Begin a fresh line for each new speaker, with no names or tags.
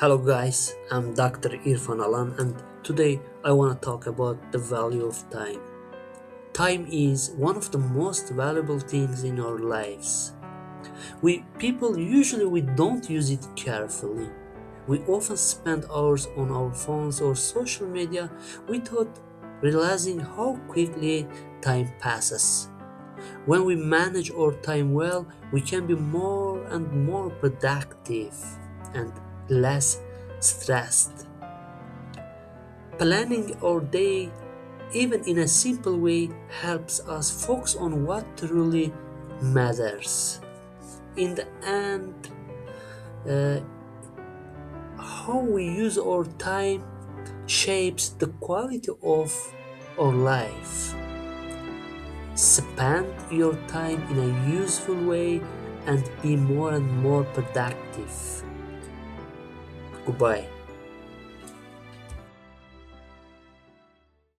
Hello guys, I'm Dr. Irfan Alan and today I want to talk about the value of time. Time is one of the most valuable things in our lives. We people usually we don't use it carefully. We often spend hours on our phones or social media without realizing how quickly time passes. When we manage our time well, we can be more and more productive and less stressed. Planning our day, even in a simple way, helps us focus on what truly matters. In the end, uh, how we use our time shapes the quality of our life. Spend your time in a useful way and be more and more productive. Goodbye.